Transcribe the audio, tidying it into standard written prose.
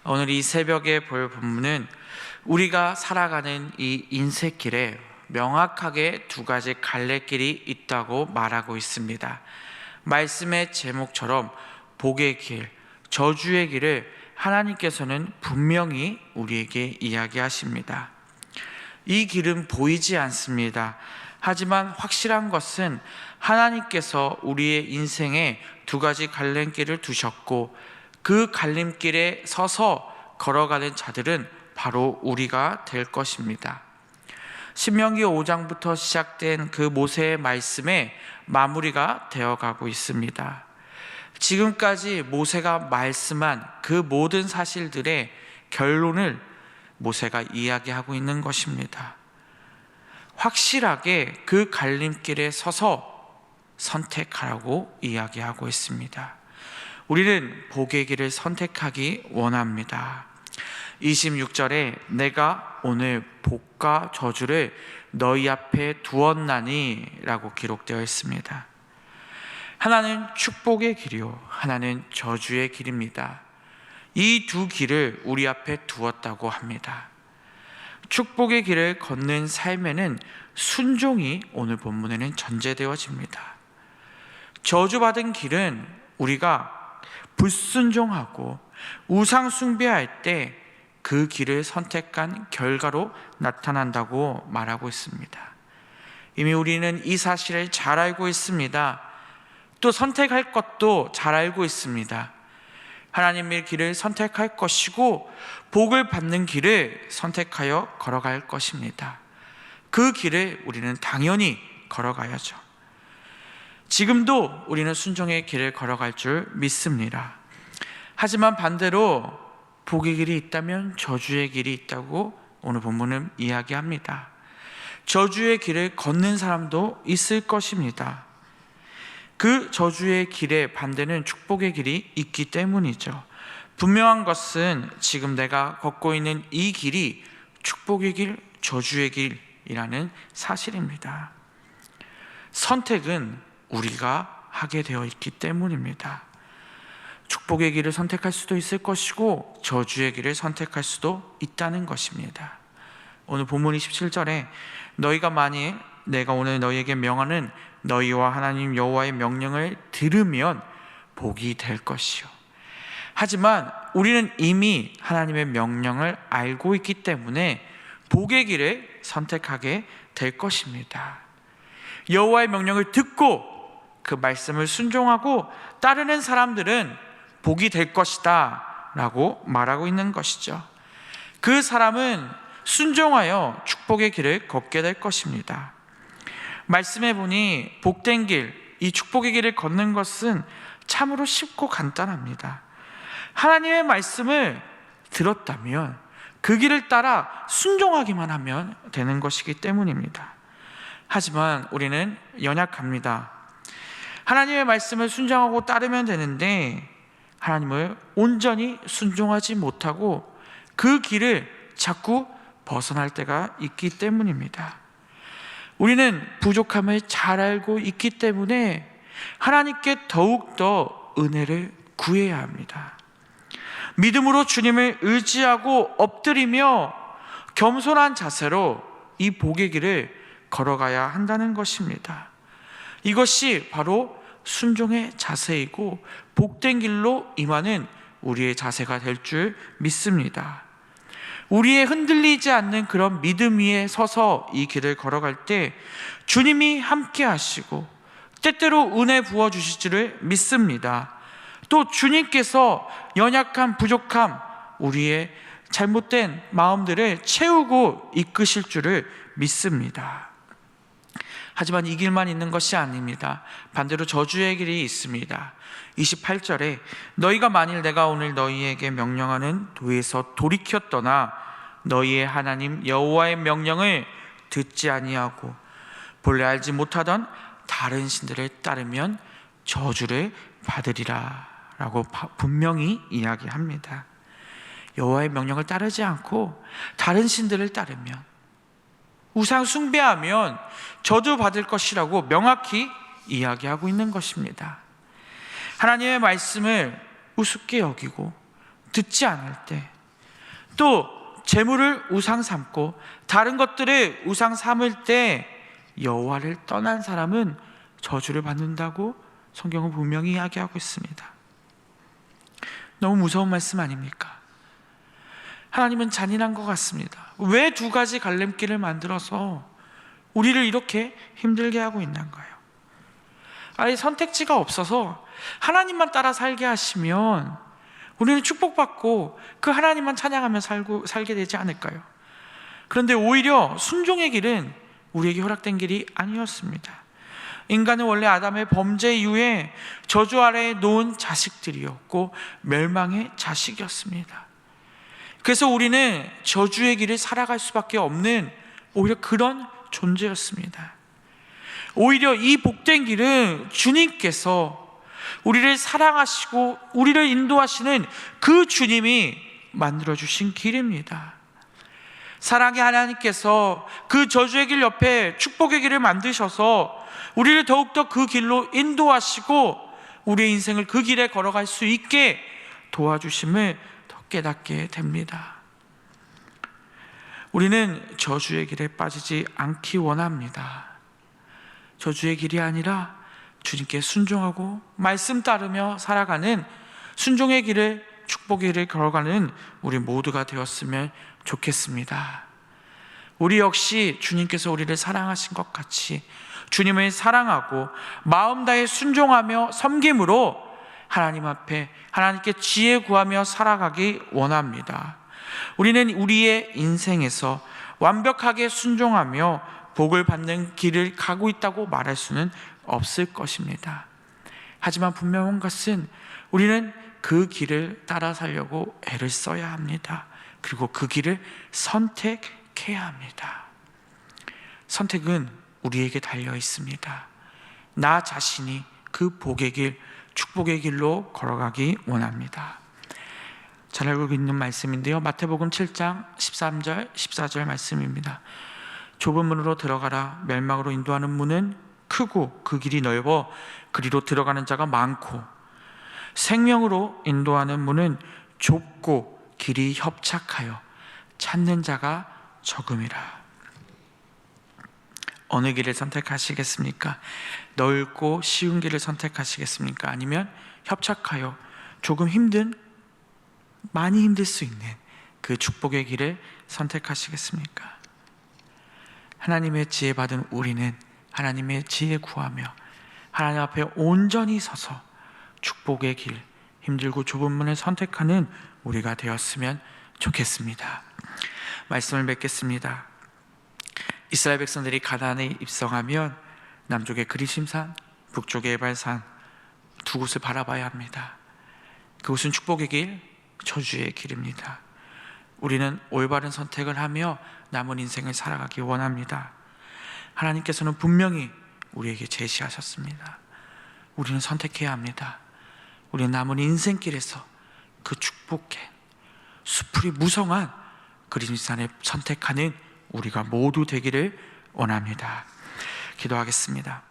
오늘 이 새벽에 볼 본문은 우리가 살아가는 이 인생길에 명확하게 두 가지 갈래길이 있다고 말하고 있습니다. 말씀의 제목처럼 복의 길, 저주의 길을 하나님께서는 분명히 우리에게 이야기하십니다. 이 길은 보이지 않습니다. 하지만 확실한 것은 하나님께서 우리의 인생에 두 가지 갈림길을 두셨고, 그 갈림길에 서서 걸어가는 자들은 바로 우리가 될 것입니다. 신명기 5장부터 시작된 그 모세의 말씀에 마무리가 되어가고 있습니다. 지금까지 모세가 말씀한 그 모든 사실들의 결론을 모세가 이야기하고 있는 것입니다. 확실하게 그 갈림길에 서서 선택하라고 이야기하고 있습니다. 우리는 복의 길을 선택하기 원합니다. 26절에 내가 오늘 복과 저주를 너희 앞에 두었나니 라고 기록되어 있습니다. 하나는 축복의 길이요, 하나는 저주의 길입니다. 이 두 길을 우리 앞에 두었다고 합니다. 축복의 길을 걷는 삶에는 순종이 오늘 본문에는 전제되어집니다. 저주받은 길은 우리가 불순종하고 우상 숭배할 때 그 길을 선택한 결과로 나타난다고 말하고 있습니다. 이미 우리는 이 사실을 잘 알고 있습니다. 또 선택할 것도 잘 알고 있습니다. 하나님의 길을 선택할 것이고 복을 받는 길을 선택하여 걸어갈 것입니다. 그 길을 우리는 당연히 걸어가야죠. 지금도 우리는 순종의 길을 걸어갈 줄 믿습니다. 하지만 반대로 복의 길이 있다면 저주의 길이 있다고 오늘 본문은 이야기합니다. 저주의 길을 걷는 사람도 있을 것입니다. 그 저주의 길의 반대는 축복의 길이 있기 때문이죠. 분명한 것은 지금 내가 걷고 있는 이 길이 축복의 길, 저주의 길이라는 사실입니다. 선택은 우리가 하게 되어 있기 때문입니다. 축복의 길을 선택할 수도 있을 것이고 저주의 길을 선택할 수도 있다는 것입니다. 오늘 본문 27절에 너희가 만일 내가 오늘 너희에게 명하는 너희와 하나님 여호와의 명령을 들으면 복이 될 것이요. 하지만 우리는 이미 하나님의 명령을 알고 있기 때문에 복의 길을 선택하게 될 것입니다. 여호와의 명령을 듣고 그 말씀을 순종하고 따르는 사람들은 복이 될 것이다 라고 말하고 있는 것이죠. 그 사람은 순종하여 축복의 길을 걷게 될 것입니다. 말씀해 보니 복된 길, 이 축복의 길을 걷는 것은 참으로 쉽고 간단합니다. 하나님의 말씀을 들었다면 그 길을 따라 순종하기만 하면 되는 것이기 때문입니다. 하지만 우리는 연약합니다. 하나님의 말씀을 순종하고 따르면 되는데 하나님을 온전히 순종하지 못하고 그 길을 자꾸 벗어날 때가 있기 때문입니다. 우리는 부족함을 잘 알고 있기 때문에 하나님께 더욱더 은혜를 구해야 합니다. 믿음으로 주님을 의지하고 엎드리며 겸손한 자세로 이 복의 길을 걸어가야 한다는 것입니다. 이것이 바로 순종의 자세이고 복된 길로 임하는 우리의 자세가 될 줄 믿습니다. 우리의 흔들리지 않는 그런 믿음 위에 서서 이 길을 걸어갈 때 주님이 함께 하시고 때때로 은혜 부어주실 줄을 믿습니다. 또 주님께서 연약함, 부족함, 우리의 잘못된 마음들을 채우고 이끄실 줄을 믿습니다. 하지만 이 길만 있는 것이 아닙니다. 반대로 저주의 길이 있습니다. 28절에 너희가 만일 내가 오늘 너희에게 명령하는 도에서 돌이켜 떠나 너희의 하나님 여호와의 명령을 듣지 아니하고 본래 알지 못하던 다른 신들을 따르면 저주를 받으리라 라고 분명히 이야기합니다. 여호와의 명령을 따르지 않고 다른 신들을 따르면, 우상 숭배하면 저주 받을 것이라고 명확히 이야기하고 있는 것입니다. 하나님의 말씀을 우습게 여기고 듣지 않을 때, 또 재물을 우상 삼고 다른 것들을 우상 삼을 때 여호와를 떠난 사람은 저주를 받는다고 성경은 분명히 이야기하고 있습니다. 너무 무서운 말씀 아닙니까? 하나님은 잔인한 것 같습니다. 왜 두 가지 갈림길을 만들어서 우리를 이렇게 힘들게 하고 있는 거예요? 아예 선택지가 없어서 하나님만 따라 살게 하시면 우리는 축복받고 그 하나님만 찬양하며 살게 되지 않을까요? 그런데 오히려 순종의 길은 우리에게 허락된 길이 아니었습니다. 인간은 원래 아담의 범죄 이후에 저주 아래에 놓은 자식들이었고 멸망의 자식이었습니다. 그래서 우리는 저주의 길을 살아갈 수밖에 없는 오히려 그런 존재였습니다. 오히려 이 복된 길은 주님께서 우리를 사랑하시고 우리를 인도하시는 그 주님이 만들어주신 길입니다. 사랑의 하나님께서 그 저주의 길 옆에 축복의 길을 만드셔서 우리를 더욱더 그 길로 인도하시고 우리의 인생을 그 길에 걸어갈 수 있게 도와주심을 더 깨닫게 됩니다. 우리는 저주의 길에 빠지지 않기 원합니다. 저주의 길이 아니라 주님께 순종하고 말씀 따르며 살아가는 순종의 길을, 축복의 길을 걸어가는 우리 모두가 되었으면 좋겠습니다. 우리 역시 주님께서 우리를 사랑하신 것 같이 주님을 사랑하고 마음 다해 순종하며 섬김으로 하나님 앞에 하나님께 지혜 구하며 살아가기 원합니다. 우리는 우리의 인생에서 완벽하게 순종하며 복을 받는 길을 가고 있다고 말할 수는 없을 것입니다. 하지만 분명한 것은 우리는 그 길을 따라 살려고 애를 써야 합니다. 그리고 그 길을 선택해야 합니다. 선택은 우리에게 달려 있습니다. 나 자신이 그 복의 길, 축복의 길로 걸어가기 원합니다. 잘 알고 있는 말씀인데요, 마태복음 7장 13절 14절 말씀입니다. 좁은 문으로 들어가라. 멸망으로 인도하는 문은 크고 그 길이 넓어 그리로 들어가는 자가 많고, 생명으로 인도하는 문은 좁고 길이 협착하여 찾는 자가 적음이라. 어느 길을 선택하시겠습니까? 넓고 쉬운 길을 선택하시겠습니까? 아니면 협착하여 조금 많이 힘들 수 있는 그 축복의 길을 선택하시겠습니까? 하나님의 지혜 받은 우리는 하나님의 지혜 구하며 하나님 앞에 온전히 서서 축복의 길, 힘들고 좁은 문을 선택하는 우리가 되었으면 좋겠습니다. 말씀을 맺겠습니다. 이스라엘 백성들이 가나안에 입성하면 남쪽의 그리심산, 북쪽의 에발산 두 곳을 바라봐야 합니다. 그곳은 축복의 길, 저주의 길입니다. 우리는 올바른 선택을 하며 남은 인생을 살아가기 원합니다. 하나님께서는 분명히 우리에게 제시하셨습니다. 우리는 선택해야 합니다. 우리는 남은 인생길에서 그 축복의 수풀이 무성한 그리심산을 선택하는 우리가 모두 되기를 원합니다. 기도하겠습니다.